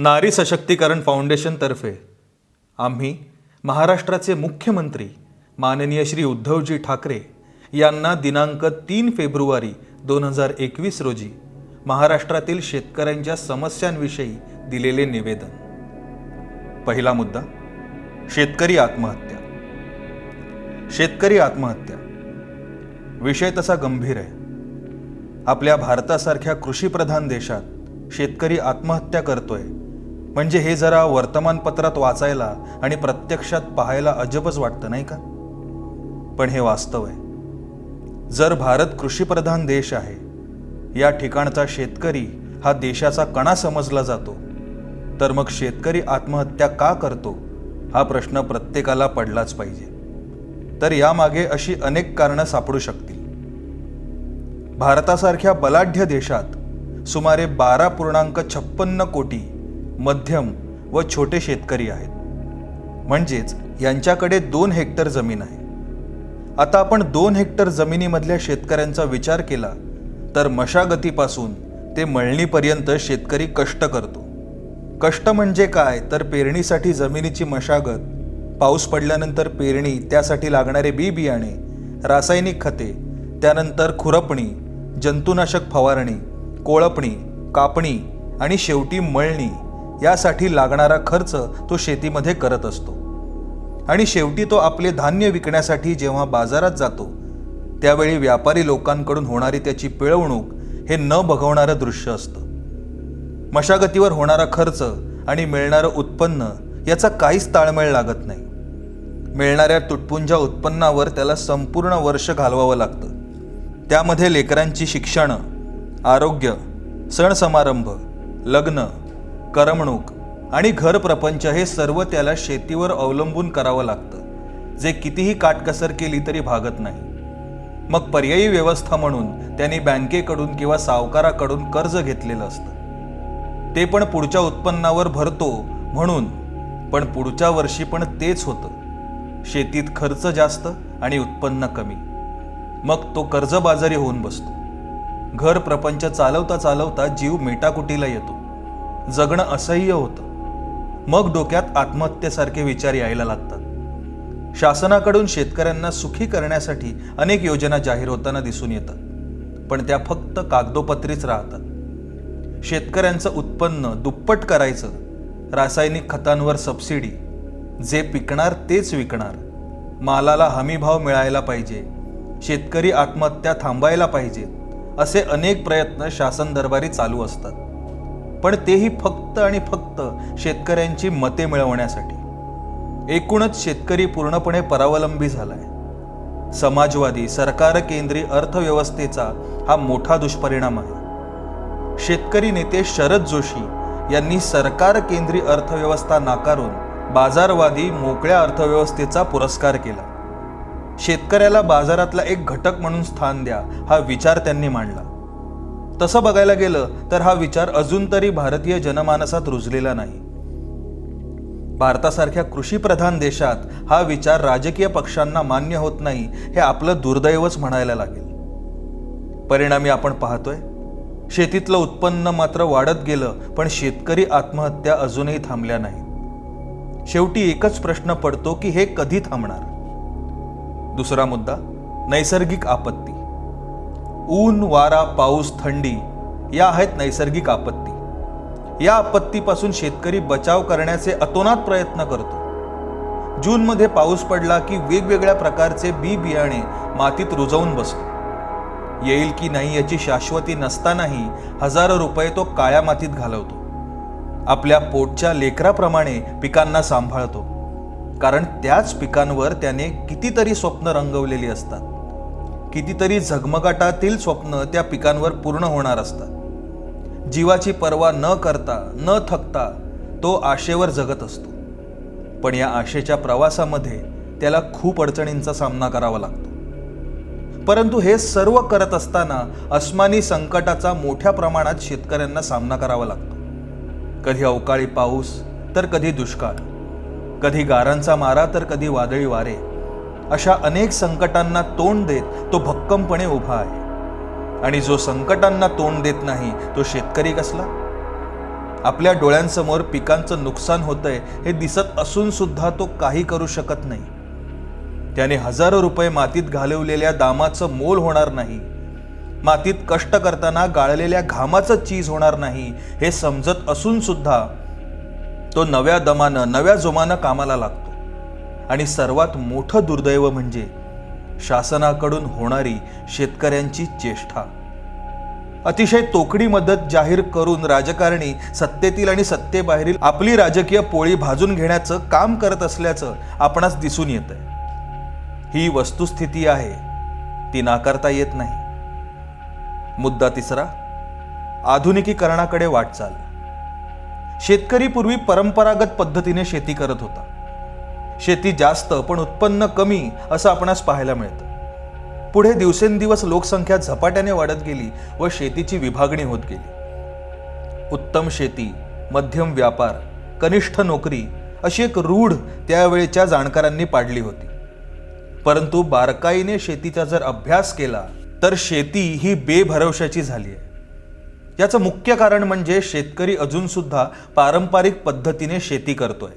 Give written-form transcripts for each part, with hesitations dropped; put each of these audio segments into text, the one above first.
नारी सशक्तीकरण फाउंडेशनतर्फे आम्ही महाराष्ट्राचे मुख्यमंत्री माननीय श्री उद्धवजी ठाकरे यांना दिनांक 3 फेब्रुवारी 2021 रोजी महाराष्ट्रातील शेतकऱ्यांच्या समस्यांविषयी दिलेले निवेदन। पहिला मुद्दा, शेतकरी आत्महत्या। शेतकरी आत्महत्या विषय तसा गंभीर आहे। आपल्या भारतासारख्या कृषीप्रधान देशात शेतकरी आत्महत्या करतोय म्हणजे हे जरा वर्तमानपत्रात वाचायला आणि प्रत्यक्षात पाहायला अजबच वाटतं, नाही का? पण हे वास्तव आहे। जर भारत कृषीप्रधान देश आहे, या ठिकाणचा शेतकरी हा देशाचा कणा समजला जातो, तर मग शेतकरी आत्महत्या का करतो हा प्रश्न प्रत्येकाला पडलाच पाहिजे। तर यामागे अशी अनेक कारणं सापडू शकतील। भारतासारख्या बलाढ्य देशात सुमारे 12.56 कोटी मध्यम व छोटे शेतकरी आहेत, म्हणजेच यांच्याकडे 2 हेक्टर जमीन आहे। आता आपण 2 हेक्टर जमिनीमधल्या शेतकऱ्यांचा विचार केला तर मशागतीपासून ते मळणीपर्यंत शेतकरी कष्ट करतो। कष्ट म्हणजे काय तर पेरणीसाठी जमिनीची मशागत, पाऊस पडल्यानंतर पेरणी, त्यासाठी लागणारे बी बियाणे, रासायनिक खते, त्यानंतर खुरपणी, जंतुनाशक फवारणी, कोळपणी, कापणी आणि शेवटी मळणी यासाठी लागणारा खर्च तो शेतीमध्ये करत असतो। आणि शेवटी तो आपले धान्य विकण्यासाठी जेव्हा बाजारात जातो त्यावेळी व्यापारी लोकांकडून होणारी त्याची पिळवणूक हे न बघवणारं दृश्य असतं। मशागतीवर होणारा खर्च आणि मिळणारं उत्पन्न याचा काहीच ताळमेळ लागत नाही। मिळणाऱ्या तुटपुंज्या उत्पन्नावर त्याला संपूर्ण वर्ष घालवावं लागतं। त्यामध्ये लेकरांची शिक्षण, आरोग्य, सण समारंभ, लग्न, करमणूक आणि घर प्रपंच हे सर्व त्याला शेतीवर अवलंबून करावं लागतं, जे कितीही काटकसर केली तरी भागत नाही। मग पर्यायी व्यवस्था म्हणून त्यांनी बँकेकडून किंवा सावकाराकडून कर्ज घेतलेलं असतं। ते पण पुढच्या उत्पन्नावर भरतो म्हणून, पण पुढच्या वर्षी पण तेच होतं। शेतीत खर्च जास्त आणि उत्पन्न कमी, मग तो कर्जबाजारी होऊन बसतो। घर प्रपंच चालवता चालवता जीव मेटाकुटीला येतो, जगणं असह्य होतं। मग डोक्यात आत्महत्येसारखे विचार यायला लागतात। शासनाकडून शेतकऱ्यांना सुखी करण्यासाठी अनेक योजना जाहीर होताना दिसून येतात, पण त्या फक्त कागदोपत्रीच राहतात। शेतकऱ्यांचं उत्पन्न दुप्पट करायचं, रासायनिक खतांवर सबसिडी, जे पिकणार तेच विकणार, मालाला हमीभाव मिळायला पाहिजे, शेतकरी आत्महत्या थांबायला पाहिजेत, असे अनेक प्रयत्न शासन दरबारी चालू असतात। पण तेही फक्त आणि फक्त शेतकऱ्यांची मते मिळवण्यासाठी। एकूणच शेतकरी पूर्णपणे परावलंबी झालाय। समाजवादी सरकार केंद्रीय अर्थव्यवस्थेचा हा मोठा दुष्परिणाम आहे। शेतकरी नेते शरद जोशी यांनी सरकार केंद्रीय अर्थव्यवस्था नाकारून बाजारवादी मोकळ्या अर्थव्यवस्थेचा पुरस्कार केला। शेतकऱ्याला बाजारातला एक घटक म्हणून स्थान द्या हा विचार त्यांनी मांडला। तसं बघायला गेलं तर हा विचार अजून तरी भारतीय जनमानसात रुजलेला नाही। भारतासारख्या कृषीप्रधान देशात हा विचार राजकीय पक्षांना मान्य होत नाही, हे आपलं दुर्दैवच म्हणायला लागेल। परिणामी आपण पाहतोय शेतीतलं उत्पन्न मात्र वाढत गेलं, पण शेतकरी आत्महत्या अजूनही थांबल्या नाहीत। शेवटी एकच प्रश्न पडतो की हे कधी थांबणार? दुसरा मुद्दा, नैसर्गिक आपत्ती। ऊन, वारा, पाऊस, थंडी या आहेत नैसर्गिक आपत्ती। या आपत्तीपासून शेतकरी बचाव करण्याचे अतोनात प्रयत्न करतो। जूनमध्ये पाऊस पडला की वेगवेगळ्या प्रकारचे बी बियाणे मातीत रुजवून बसतो। येईल की नाही याची शाश्वती नसतानाही हजारो रुपये तो काळ्या मातीत घालवतो। आपल्या पोटच्या लेकराप्रमाणे पिकांना सांभाळतो, कारण त्याच पिकांवर त्याने कितीतरी स्वप्न रंगवलेली असतात। कितीतरी झगमगाटातील स्वप्न त्या पिकांवर पूर्ण होणार असतात। जीवाची पर्वा न करता, न थकता तो आशेवर जगत असतो। पण या आशेच्या प्रवासामध्ये त्याला खूप अडचणींचा सामना करावा लागतो। परंतु हे सर्व करत असताना अस्मानी संकटाचा मोठ्या प्रमाणात शेतकऱ्यांना सामना करावा लागतो। कधी अवकाळी पाऊस तर कधी दुष्काळ, कधी गारांचा मारा तर कधी वादळी वारे, अशा अनेक संकटांना तोंड देत तो भक्कमपणे उभा आहे। आणि जो संकटांना तोंड देत नाही तो शेतकरी कसला? आपल्या डोळ्यांसमोर पिकांचं नुकसान होतंय हे दिसत असून सुद्धा तो काही करू शकत नाही. त्याने हजारो रुपये मातीत घालवलेल्या दामाचं मोल होणार नाही, मातीत कष्ट करताना गाळलेल्या घामाचं चीज होणार नाही हे समजत असून सुद्धा तो नव्या दमानं नव्या जोमानं कामाला लागतो. आणि सर्वात मोठं दुर्दैव म्हणजे शासनाकडून होणारी शेतकऱ्यांची चेष्टा. अतिशय तोकडी मदत जाहीर करून राजकारणी सत्तेतील आणि सत्तेबाहेरील आपली राजकीय पोळी भाजून घेण्याचं काम करत असल्याचं आपणास दिसून येतंय. ही वस्तुस्थिती आहे, ती नाकारता येत नाही. मुद्दा तिसरा, आधुनिकीकरणाकडे वाटचाल. शेतकरी पूर्वी परंपरागत पद्धतीने शेती करत होता. शेती जास्त पण उत्पन्न कमी असं आपणास पाहायला मिळतं. पुढे दिवसेंदिवस लोकसंख्या झपाट्याने वाढत गेली व शेतीची विभागणी होत गेली. उत्तम शेती, मध्यम व्यापार, कनिष्ठ नोकरी अशी एक रूढ त्यावेळेच्या जाणकारांनी पाडली होती. परंतु बारकाईने शेतीचा जर अभ्यास केला तर शेती ही बेभरवशाची झाली आहे. याचं मुख्य कारण म्हणजे शेतकरी अजून सुद्धा पारंपरिक पद्धतीने शेती करतोय.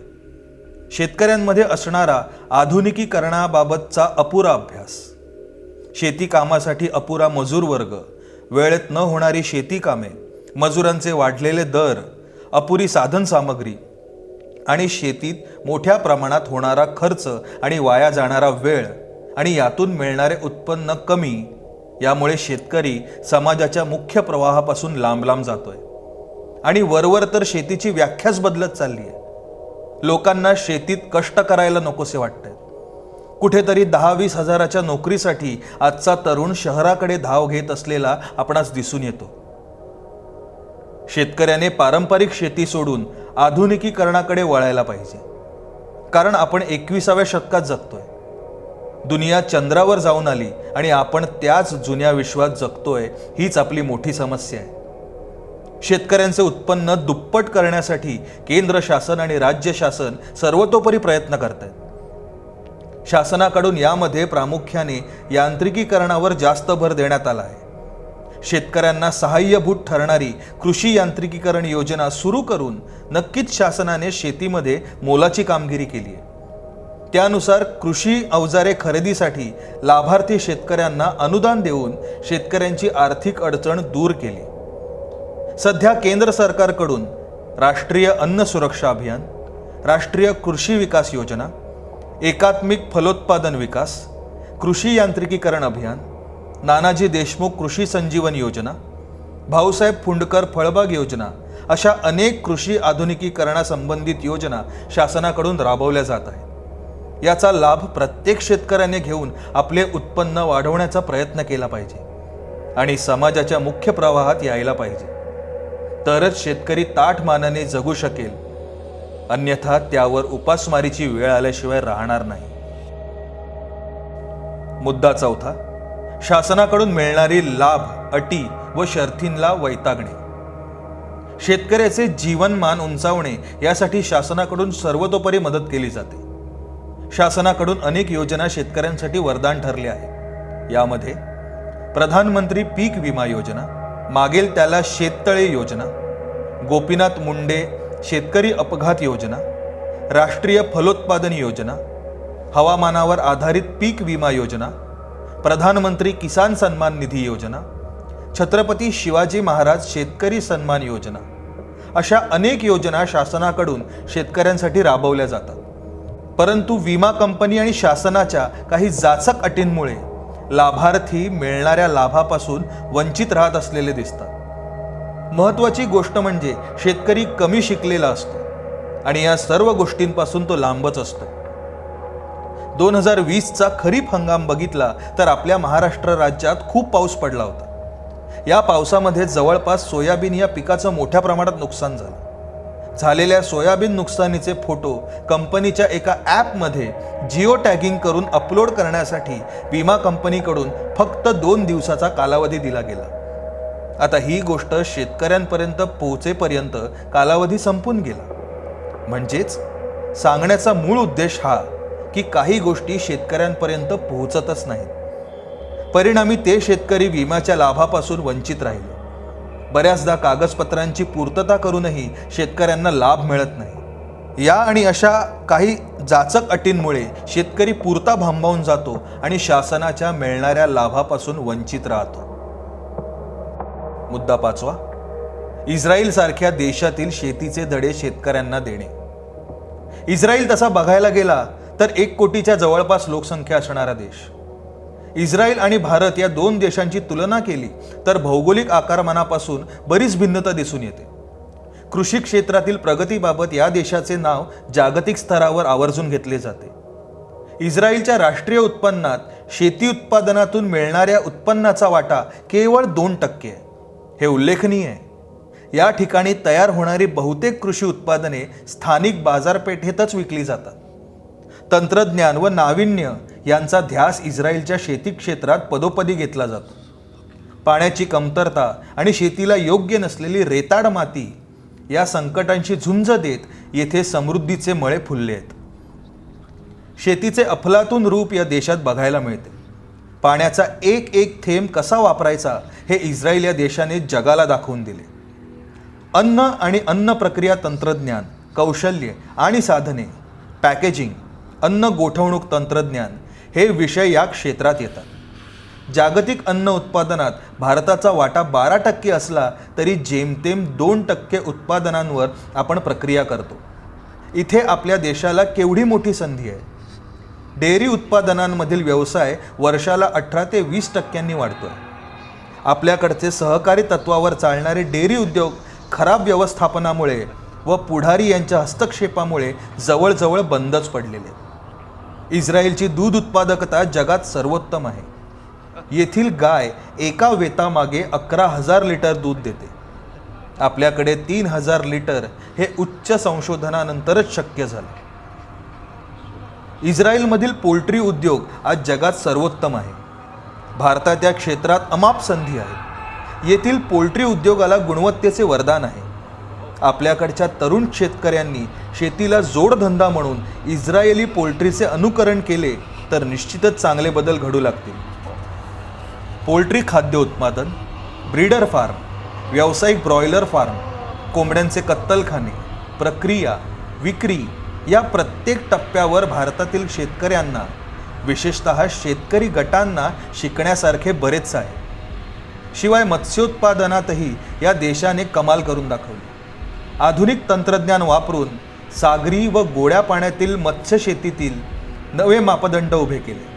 शेतकऱ्यांमध्ये असणारा आधुनिकीकरणाबाबतचा अपुरा अभ्यास, शेती कामासाठी अपुरा मजूर वर्ग, वेळेत न होणारी शेती कामे, मजुरांचे वाढलेले दर, अपुरी साधन सामग्री आणि शेतीत मोठ्या प्रमाणात होणारा खर्च आणि वाया जाणारा वेळ आणि यातून मिळणारे उत्पन्न कमी, यामुळे शेतकरी समाजाच्या मुख्य प्रवाहापासून लांब लांब जातोय. आणि वरवर तर शेतीची व्याख्याच बदलत चालली आहे. लोकांना शेतीत कष्ट करायला नकोसे वाटतंय. कुठेतरी 10-20 हजाराच्या नोकरीसाठी आजचा तरुण शहराकडे धाव घेत असलेला आपणास दिसून येतो. शेतकऱ्याने पारंपरिक शेती सोडून आधुनिकीकरणाकडे वळायला पाहिजे. कारण आपण 21व्या शतकात जगतोय. दुनिया चंद्रावर जाऊन आली आणि आपण त्याच जुन्या विश्वात जगतोय, हीच आपली मोठी समस्या आहे. शेतकऱ्यांचे उत्पन्न दुप्पट करण्यासाठी केंद्र शासन आणि राज्य शासन सर्वतोपरी प्रयत्न करत आहेत. शासनाकडून यामध्ये प्रामुख्याने यांत्रिकीकरणावर जास्त भर देण्यात आला आहे. शेतकऱ्यांना सहाय्यभूत ठरणारी कृषी यांत्रिकीकरण योजना सुरू करून नक्कीच शासनाने शेतीमध्ये मोलाची कामगिरी केली आहे. त्यानुसार कृषी अवजारे खरेदीसाठी लाभार्थी शेतकऱ्यांना अनुदान देऊन शेतकऱ्यांची आर्थिक अडचण दूर केली. सध्या केंद्र सरकारकडून राष्ट्रीय अन्न सुरक्षा अभियान, राष्ट्रीय कृषी विकास योजना, एकात्मिक फलोत्पादन विकास, कृषी यांत्रिकीकरण अभियान, नानाजी देशमुख कृषी संजीवन योजना, भाऊसाहेब फुंडकर फळबाग योजना अशा अनेक कृषी आधुनिकीकरणासंबंधित योजना शासनाकडून राबवल्या जात आहेत. याचा लाभ प्रत्येक शेतकऱ्याने घेऊन आपले उत्पन्न वाढवण्याचा प्रयत्न केला पाहिजे आणि समाजाच्या मुख्य प्रवाहात यायला पाहिजे. तरच शेतकरी ताठ मानाने जगू शकेल, अन्यथा त्यावर उपासमारीची वेळ आल्याशिवाय राहणार नाही. मुद्दा चौथा, शासनाकडून मिळणारी लाभ, अटी व शर्तींना वैतागणे. शेतकऱ्याचे जीवनमान उंचावणे यासाठी शासनाकडून सर्वतोपरी मदत केली जाते. शासनाकडून अनेक योजना शेतकऱ्यांसाठी वरदान ठरल्या आहेत. यामध्ये प्रधानमंत्री पीक विमा योजना, मागेल त्याला शेततळे योजना, गोपीनाथ मुंडे शेतकरी अपघात योजना, राष्ट्रीय फलोत्पादन योजना, हवामानावर आधारित पीक विमा योजना, प्रधानमंत्री किसान सन्मान निधी योजना, छत्रपती शिवाजी महाराज शेतकरी सन्मान योजना अशा अनेक योजना शासनाकडून शेतकऱ्यांसाठी राबवल्या जातात. परंतु विमा कंपनी आणि शासनाच्या काही जाचक अटींमुळे लाभार्थी मिळणाऱ्या लाभापासून वंचित राहत असलेले दिसतात. महत्त्वाची गोष्ट म्हणजे शेतकरी कमी शिकलेला असतो आणि या सर्व गोष्टींपासून तो लांबच असतो. 2020चा खरीप हंगाम बघितला तर आपल्या महाराष्ट्र राज्यात खूप पाऊस पडला होता. या पावसामध्ये जवळपास सोयाबीन या पिकाचं मोठ्या प्रमाणात नुकसान झालं. झालेल्या सोयाबीन नुकसानीचे फोटो कंपनीच्या एका ॲपमध्ये जिओ टॅगिंग करून अपलोड करण्यासाठी विमा कंपनीकडून फक्त 2 दिवसाचा कालावधी दिला गेला. आता ही गोष्ट शेतकऱ्यांपर्यंत पोहोचेपर्यंत कालावधी संपून गेला. म्हणजेच सांगण्याचा मूळ उद्देश हा की काही गोष्टी शेतकऱ्यांपर्यंत पोहोचतच नाहीत. परिणामी ते शेतकरी विम्याच्या लाभापासून वंचित राहिले. बऱ्याचदा कागदपत्रांची पूर्तता करूनही शेतकऱ्यांना लाभ मिळत नाही। या आणि अशा काही जाचक अटींमुळे शेतकरी पुरता भांबावून जातो आणि शासनाच्या मिळणाऱ्या लाभापासून वंचित राहतो। मुद्दा 5, इस्रायल सारख्या देशातील शेतीचे धडे शेतकऱ्यांना देणे। इस्रायल तसा बघायला गेला तर 1 कोटीच्या जवळपास लोकसंख्या असणारा देश। इस्रायल आणि भारत या 2 देशांची तुलना केली तर भौगोलिक आकारमानापासून बरीच भिन्नता दिसून येते। कृषी क्षेत्रातील प्रगतीबाबत या देशाचे नाव जागतिक स्तरावर आवर्जून घेतले जाते। इस्रायलच्या राष्ट्रीय उत्पन्नात शेती उत्पादनातून मिळणाऱ्या उत्पन्नाचा वाटा केवळ 2% आहे। हे उल्लेखनीय आहे। या ठिकाणी तयार होणारी बहुतेक कृषी उत्पादने स्थानिक बाजारपेठेतच विकली जातात। तंत्रज्ञान व नाविन्य यांचा ध्यास इस्रायलच्या शेती क्षेत्रात पदोपदी घेतला जातो। पाण्याची कमतरता आणि शेतीला योग्य नसलेली रेताड माती या संकटांशी झुंज देत येथे समृद्धीचे मळे फुलले आहेत। शेतीचे अफलातून रूप या देशात बघायला मिळते। पाण्याचा एक थेंब कसा वापरायचा हे इस्रायल या देशाने जगाला दाखवून दिले। अन्न आणि अन्न प्रक्रिया तंत्रज्ञान, कौशल्य आणि साधने, पॅकेजिंग, अन्न गोठवणूक तंत्रज्ञान हे विषय या क्षेत्रात येतात। जागतिक अन्न उत्पादनात भारताचा वाटा 12% असला तरी जेमतेम 2% उत्पादनांवर आपण प्रक्रिया करतो। इथे आपल्या देशाला केवढी मोठी संधी आहे। डेअरी उत्पादनांमधील व्यवसाय वर्षाला 18 ते 20% वाढतोय। आपल्याकडचे सहकारी तत्वावर चालणारे डेअरी उद्योग खराब व्यवस्थापनामुळे व पुढारी यांच्या हस्तक्षेपामुळे जवळजवळ बंदच पडलेले आहेत। इस्रायलची दूध उत्पादकता जगात सर्वोत्तम आहे। येथील गाय एका वेतामागे 11,000 लिटर दूध देते। आपल्याकडे 3,000 लिटर हे उच्च संशोधनानंतरच शक्य झाले। इस्रायलमधील पोल्ट्री उद्योग आज जगात सर्वोत्तम आहे। भारतात या क्षेत्रात अमाप संधी आहेत। येथील पोल्ट्री उद्योगाला गुणवत्तेचे वरदान आहे। आपल्याकडच्या तरुण शेतकऱ्यांनी शेतीला जोडधंदा म्हणून इस्रायली पोल्ट्रीचे अनुकरण केले तर निश्चितच चांगले बदल घडू लागतील। पोल्ट्री खाद्य उत्पादन, ब्रीडर फार्म, व्यावसायिक ब्रॉयलर फार्म, कोंबड्यांचे कत्तलखाने, प्रक्रिया, विक्री या प्रत्येक टप्प्यावर भारतातील शेतकऱ्यांना, विशेषतः शेतकरी गटांना शिकण्यासारखे बरेच आहे। शिवाय मत्स्योत्पादनातही या देशाने कमाल करून दाखवली। आधुनिक तंत्रज्ञान वापरून सागरी व गोड्या पाण्यातील मत्स्य शेतीतील नवे मापदंड उभे केले।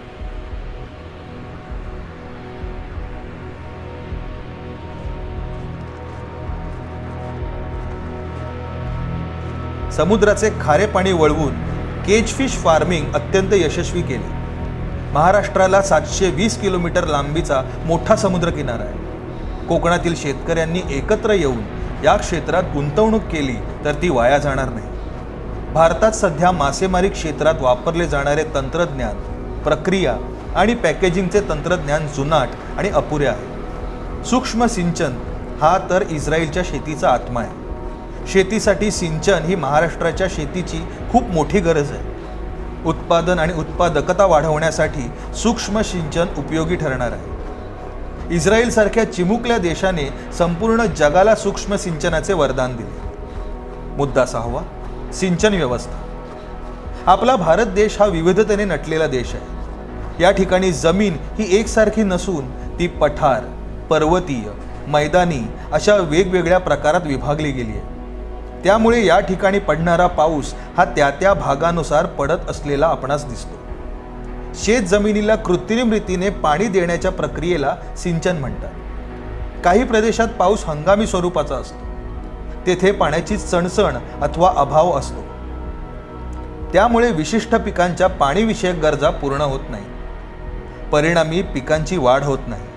समुद्राचे खारे पाणी वळवून केज फिश फार्मिंग अत्यंत यशस्वी केले। महाराष्ट्राला 720 किलोमीटर लांबीचा मोठा समुद्रकिनारा आहे। कोकणातील शेतकऱ्यांनी एकत्र येऊन या क्षेत्रात गुंतवणूक केली तर ती वाया जाणार नाही। भारतात सध्या मासेमारी क्षेत्रात वापरले जाणारे तंत्रज्ञान, प्रक्रिया आणि पॅकेजिंगचे तंत्रज्ञान जुनाट आणि अपुरे आहे। सूक्ष्म सिंचन हा तर इस्रायलच्या शेतीचा आत्मा आहे। शेतीसाठी सिंचन ही महाराष्ट्राच्या शेतीची खूप मोठी गरज आहे। उत्पादन आणि उत्पादकता वाढवण्यासाठी सूक्ष्म सिंचन उपयोगी ठरणार आहे। इस्रायल सारख्या चिमुकल्या देशाने संपूर्ण जगाला सूक्ष्म सिंचनाचे वरदान दिले। मुद्दा 6, सिंचन व्यवस्था। आपला भारत देश हा विविधतेने नटलेला देश आहे। या ठिकाणी जमीन ही एकसारखी नसून ती पठार, पर्वतीय, मैदानी अशा वेगवेगळ्या प्रकारात विभागली गेली आहे। त्यामुळे या ठिकाणी पडणारा पाऊस हा त्या भागानुसार पडत असलेला आपणास दिसतो। शेत जमिनीला कृत्रिम रीतीने पाणी देण्याच्या प्रक्रियेला सिंचन म्हणतात। काही प्रदेशात पाऊस हंगामी स्वरूपाचा असतो। तेथे पाण्याची चणचण अथवा अभाव असतो। त्यामुळे विशिष्ट पिकांच्या पाणीविषयक गरजा पूर्ण होत नाही। परिणामी पिकांची वाढ होत नाही।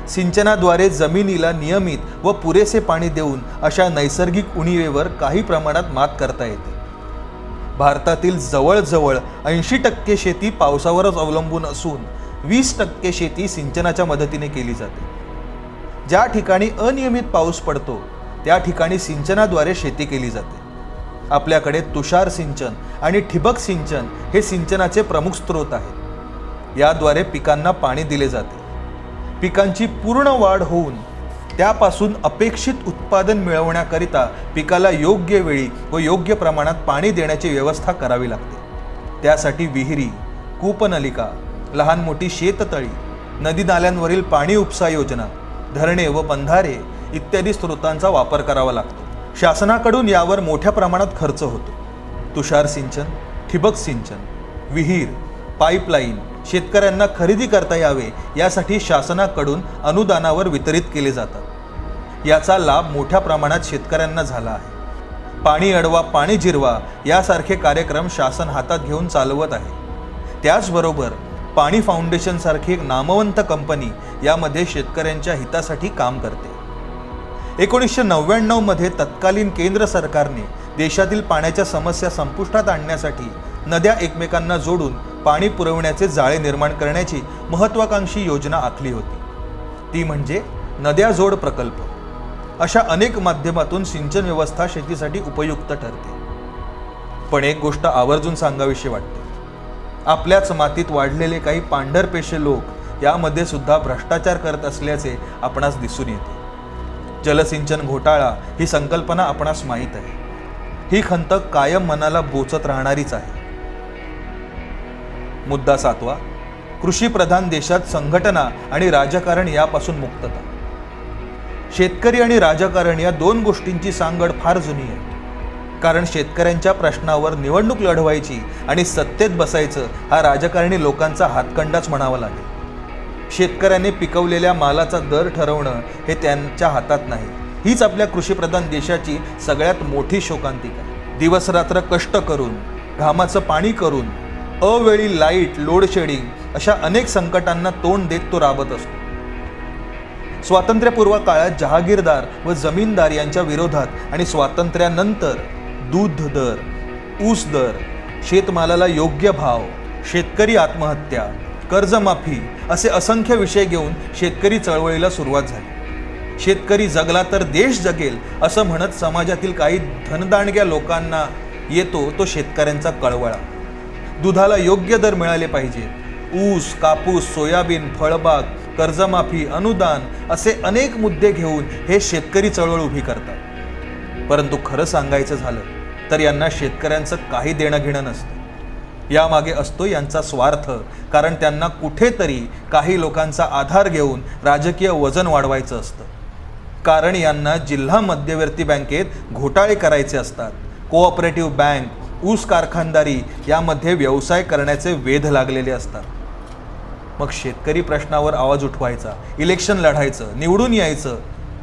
सिंचनाद्वारे जमिनीला नियमित व पुरेसे पाणी देऊन अशा नैसर्गिक उणीवेवर काही प्रमाणात मात करता येते। भारतातील जवळजवळ 80% शेती पावसावरच अवलंबून असून 20% शेती सिंचनाच्या मदतीने केली जाते। ज्या ठिकाणी अनियमित पाऊस पडतो त्या ठिकाणी सिंचनाद्वारे शेती केली जाते। आपल्याकडे तुषार सिंचन आणि ठिबक सिंचन हे सिंचनाचे प्रमुख स्रोत आहेत। याद्वारे पिकांना पाणी दिले जाते। पिकांची पूर्ण वाढ होऊन त्यापासून अपेक्षित उत्पादन मिळवण्याकरिता पिकाला योग्य वेळी व योग्य प्रमाणात पाणी देण्याची व्यवस्था करावी लागते। त्यासाठी विहिरी, कूपनलिका, लहान मोठी शेततळी, नदी नाल्यांवरील पाणी उपसा योजना, धरणे व बंधारे इत्यादी स्रोतांचा वापर करावा लागतो। शासनाकडून यावर मोठ्या प्रमाणात खर्च होतो। तुषार सिंचन, ठिबक सिंचन, विहीर, पाईपलाईन शेतकऱ्यांना खरेदी करता यावे यासाठी शासनाकडून अनुदानावर वितरित केले जातात। याचा लाभ मोठ्या प्रमाणात शेतकऱ्यांना झाला आहे। पाणी अडवा, पाणी जिरवा यासारखे कार्यक्रम शासन हातात घेऊन चालवत आहे। त्याचबरोबर पाणी फाउंडेशन सारखी एक नामवंत कंपनी यामध्ये शेतकऱ्यांच्या हितासाठी काम करते। 1999 मध्ये तत्कालीन केंद्र सरकारने देशातील पाण्याच्या समस्या संपुष्टात आणण्यासाठी नद्या एकमेकांना जोडून पाणी पुरवण्याचे जाळे निर्माण करण्याची महत्त्वाकांक्षी योजना आखली होती। ती म्हणजे नद्या जोड प्रकल्प। अशा अनेक माध्यमातून सिंचन व्यवस्था शेतीसाठी उपयुक्त ठरते। पण एक गोष्ट आवर्जून सांगावीशी वाटते, आपल्याच मातीत वाढलेले काही पांढरपेशे लोक यामध्ये सुद्धा भ्रष्टाचार करत असल्याचे आपणास दिसून येते। जलसिंचन घोटाळा ही संकल्पना आपणास माहीत आहे। ही खंत कायम मनाला बोचत राहणारीच आहे। मुद्दा 7वा, कृषी प्रधान देशात संघटना आणि राजकारण यापासून मुक्तता। शेतकरी आणि राजकारण या दोन गोष्टींची सांगड फार जुनी आहे। कारण शेतकऱ्यांच्या प्रश्नावर निवडणूक लढवायची आणि सत्तेत बसायचं हा राजकारणी लोकांचा हातखंडाच म्हणावा लागेल। शेतकऱ्याने पिकवलेल्या मालाचा दर ठरवणं हे त्यांच्या हातात नाही। हीच आपल्या कृषीप्रधान देशाची सगळ्यात मोठी शोकांतिका आहे। दिवसरात्र कष्ट करून, घामाचं पाणी करून, अवेळी लाईट, लोड शेडिंग अशा अनेक संकटांना तोंड देत तो राबत असतो। स्वातंत्र्यपूर्व काळात जहागीरदार व जमीनदार यांच्या विरोधात आणि स्वातंत्र्यानंतर दूध दर, ऊस दर, शेतमालाला योग्य भाव, शेतकरी आत्महत्या, कर्जमाफी असे असंख्य विषय घेऊन शेतकरी चळवळीला सुरुवात झाली। शेतकरी जगला तर देश जगेल असं म्हणत समाजातील काही धनदांडग्या लोकांना येतो तो शेतकऱ्यांचा कळवळा। दुधाला योग्य दर मिळाले पाहिजे। ऊस, कापूस, सोयाबीन, फळबाग, कर्जमाफी, अनुदान असे अनेक मुद्दे घेऊन हे शेतकरी चळवळ उभी करतात। परंतु खरं सांगायचं झालं तर यांना शेतकऱ्यांचं काही देणं घेणं नसतं। यामागे असतो यांचा स्वार्थ, कारण त्यांना कुठेतरी काही लोकांचा आधार घेऊन राजकीय वजन वाढवायचं असतं। कारण यांना जिल्हा मध्यवर्ती बँकेत घोटाळे करायचे असतात। कोऑपरेटिव्ह बँक, ऊस कारखानदारी यामध्ये व्यवसाय करण्याचे वेध लागलेले असतात। मग शेतकरी प्रश्नावर आवाज उठवायचा, इलेक्शन लढायचं, निवडून यायचं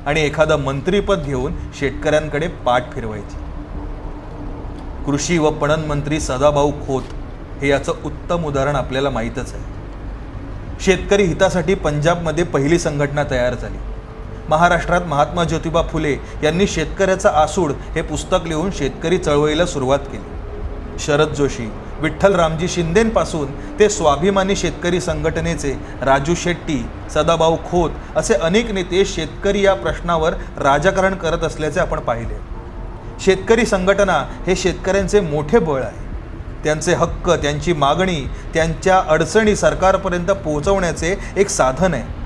आणि एखादं मंत्रीपद घेऊन शेतकऱ्यांकडे पाठ फिरवायची। कृषी व पणन मंत्री सदाभाऊ खोत हे याचं उत्तम उदाहरण आपल्याला माहीतच आहे। शेतकरी हितासाठी पंजाबमध्ये पहिली संघटना तयार झाली। महाराष्ट्रात महात्मा ज्योतिबा फुले यांनी शेतकऱ्याचा आसूड हे पुस्तक लिहून शेतकरी चळवळीला सुरुवात केली। शरद जोशी, विठ्ठल रामजी शिंदेंपासून ते स्वाभिमानी शेतकरी संघटनेचे राजू शेट्टी, सदाभाऊ खोत असे अनेक नेते शेतकरी या प्रश्नावर राजकारण करत असल्याचे आपण पाहिले। शेतकरी संघटना हे शेतकऱ्यांचे मोठे बळ आहे। त्यांचे हक्क, त्यांची मागणी, त्यांच्या अडचणी सरकारपर्यंत पोहोचवण्याचे एक साधन आहे।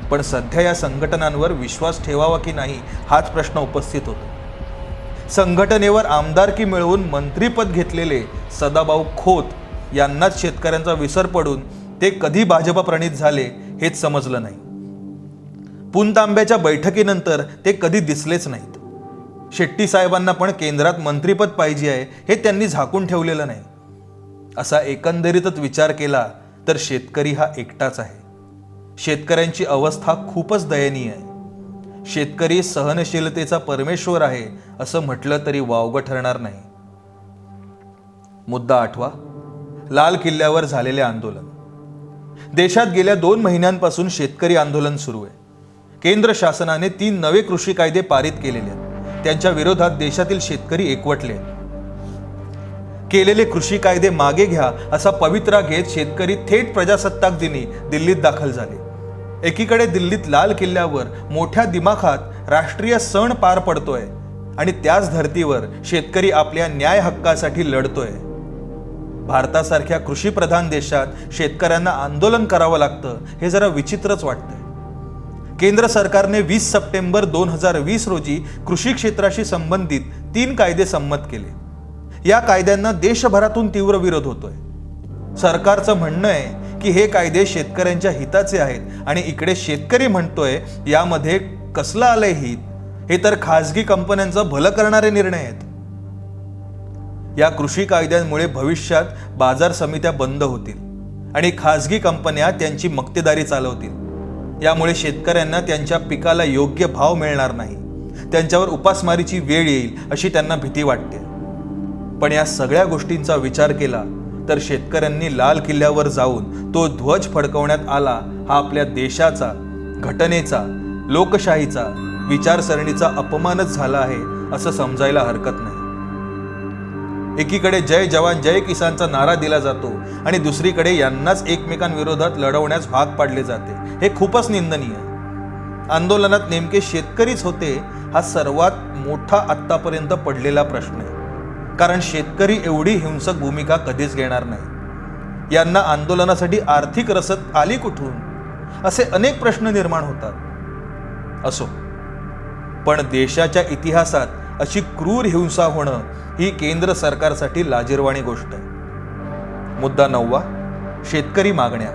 पण सध्या या संघटनांवर विश्वास ठेवावा की नाही हाच प्रश्न उपस्थित होतो। संघटनेवर आमदारकी मिळवून मंत्रीपद घेतलेले सदाभाऊ खोत यांनाच शेतकऱ्यांचा विसर पडून ते कधी भाजप प्रणित झाले हेच समजलं नाही। पुणतांब्याच्या बैठकीनंतर ते कधी दिसलेच नाहीत। शेट्टी साहेबांना पण केंद्रात मंत्रीपद पाहिजे आहे हे त्यांनी झाकून ठेवलेलं नाही। असा एकंदरीतच विचार केला तर शेतकरी हा एकटाच आहे। शेतकऱ्यांची अवस्था खूपच दयनीय आहे। शेतकरी सहनशीलतेचा परमेश्वर आहे असं म्हटलं तरी वावगं ठरणार नाही। मुद्दा 8वा, लाल किल्ल्यावर झालेले आंदोलन। देशात गेल्या 2 महिन्यांपासून शेतकरी आंदोलन सुरू आहे। केंद्र शासनाने 3 नवे कृषी कायदे पारित केलेले आहेत। त्यांच्या विरोधात देशातील शेतकरी एकवटले। केलेले कृषी कायदे मागे घ्या असा पवित्रा घेत शेतकरी थेट प्रजासत्ताक दिनी दिल्लीत दाखल झाले। एकीकडे दिल्लीत लाल किल्ल्यावर मोठ्या दिमाखात राष्ट्रीय सण पार पडतोय आणि त्याच धर्तीवर शेतकरी आपल्या न्याय हक्कासाठी लढतोय। भारतासारख्या कृषी प्रधान देशात शेतकऱ्यांना आंदोलन करावं लागतं हे जरा विचित्रच वाटतंय। केंद्र सरकारने 20 सप्टेंबर 2020 रोजी कृषी क्षेत्राशी संबंधित 3 कायदे संमत केले। या कायद्यांना देशभरातून तीव्र विरोध होतोय। सरकारचं म्हणणं आहे की हे कायदे शेतकऱ्यांच्या हिताचे आहेत आणि इकडे शेतकरी म्हणतोय यामध्ये कसलं आलंय हित, हे तर खासगी कंपन्यांचं भलं करणारे निर्णय आहेत। या कृषी कायद्यांमुळे भविष्यात बाजार समित्या बंद होतील आणि खासगी कंपन्या त्यांची मक्तेदारी चालवतील। यामुळे शेतकऱ्यांना त्यांच्या पिकाला योग्य भाव मिळणार नाही, त्यांच्यावर उपासमारीची वेळ येईल अशी त्यांना भीती वाटते। पण या सगळ्या गोष्टींचा विचार केला तर शेतकऱ्यांनी लाल किल्ल्यावर जाऊन तो ध्वज फडकवण्यात आला हा आपल्या देशाचा, घटनेचा, लोकशाहीचा, विचारसरणीचा अपमानच झाला आहे असं समजायला हरकत नाही। एकीकडे जय जवान जय किसानचा नारा दिला जातो आणि दुसरीकडे यांनाच एकमेकांविरोधात लढवण्यास भाग पाडले जाते, हे खूपच निंदनीय आहे। आंदोलनात नेमके शेतकरीच होते हा सर्वात मोठा आत्तापर्यंत पडलेला प्रश्न आहे, कारण शेतकरी एवढी हिंसक भूमिका कधीच घेणार नाही। यांना आंदोलनासाठी आर्थिक रसद आली कुठून, असे अनेक प्रश्न निर्माण होतात। असो, पण देशाच्या इतिहासात अशी क्रूर हिंसा होणं ही केंद्र सरकारसाठी लाजिरवाणी गोष्ट आहे। मुद्दा 9, शेतकरी मागण्या।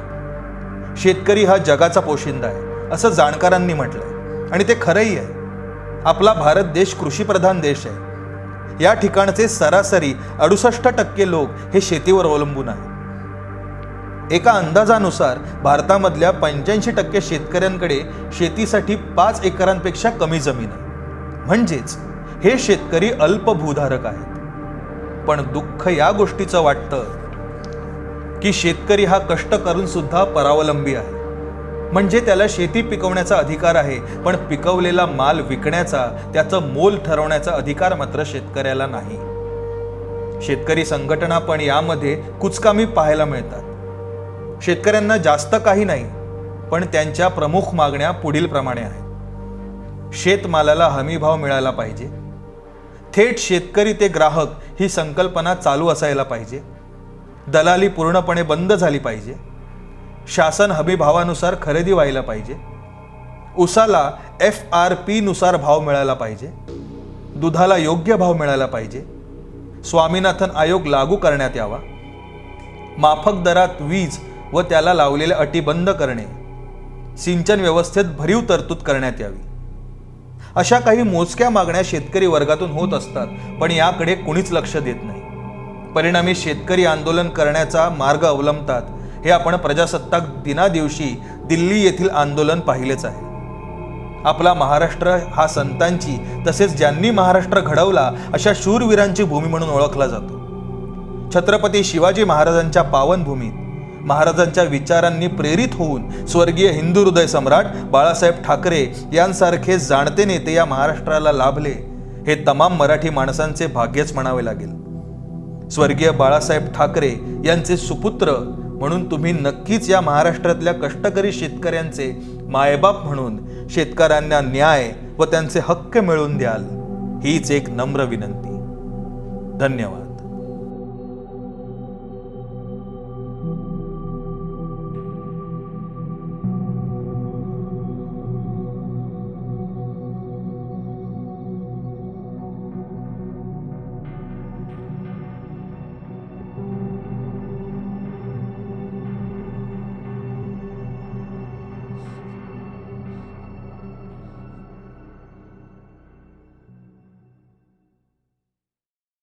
शेतकरी हा जगाचा पोशिंदा आहे असं जाणकारांनी म्हटलंय आणि ते खरंही आहे। आपला भारत देश कृषीप्रधान देश आहे। या ठिकाणचे सरासरी 68% लोक हे शेतीवर अवलंबून आहेत। एका अंदाजानुसार भारतामधल्या 85% शेतकऱ्यांकडे शेतीसाठी 5 एकरांपेक्षा कमी जमीन आहे, म्हणजेच हे शेतकरी अल्प भूधारक आहेत। पण दुःख या गोष्टीचं वाटतं की शेतकरी हा कष्ट करून सुद्धा परावलंबी आहे, म्हणजे त्याला शेती पिकवण्याचा अधिकार आहे, पण पिकवलेला माल विकण्याचा, त्याचं मोल ठरवण्याचा अधिकार मात्र शेतकऱ्याला नाही। शेतकरी संघटना पण यामध्ये कुचकामी पाहायला मिळतात। शेतकऱ्यांना जास्त काही नाही, पण त्यांच्या प्रमुख मागण्या पुढील प्रमाणे आहेत। शेतमालाला हमीभाव मिळाला पाहिजे, थेट शेतकरी ते ग्राहक ही संकल्पना चालू असायला पाहिजे, दलाली पूर्णपणे बंद झाली पाहिजे, शासन हमीभावानुसार खरेदी व्हायला पाहिजे, उसाला FRP नुसार भाव मिळाला पाहिजे, दुधाला योग्य भाव मिळाला पाहिजे, स्वामीनाथन आयोग लागू करण्यात यावा, माफक दरात वीज व त्याला लावलेल्या अटी बंद करणे, सिंचन व्यवस्थेत भरीव तरतूद करण्यात यावी। अशा काही मोजक्या मागण्या शेतकरी वर्गातून होत असतात, पण याकडे कुणीच लक्ष देत नाही। परिणामी शेतकरी आंदोलन करण्याचा मार्ग अवलंबतात, हे आपण प्रजासत्ताक दिना दिवशी दिल्ली येथील आंदोलन पाहिलेच आहे। आपला महाराष्ट्र हा संतांची, तसेच ज्यांनी महाराष्ट्र घडवला अशा शूरवीरांची भूमी म्हणून ओळखला जातो। छत्रपती शिवाजी महाराजांच्या पावनभूमीत महाराजांच्या विचारांनी प्रेरित होऊन स्वर्गीय हिंदू हृदय सम्राट बाळासाहेब ठाकरे यांसारखे जाणते नेते या महाराष्ट्राला लाभले, हे तमाम मराठी माणसांचे भाग्यच म्हणावे लागेल। स्वर्गीय बाळासाहेब ठाकरे यांचे सुपुत्र म्हणून तुम्ही नक्कीच या महाराष्ट्रातल्या कष्टकरी शेतकऱ्यांचे मायबाप म्हणून शेतकऱ्यांना न्याय व त्यांचे हक्क मिळवून द्याल, हीच एक नम्र विनंती। धन्यवाद।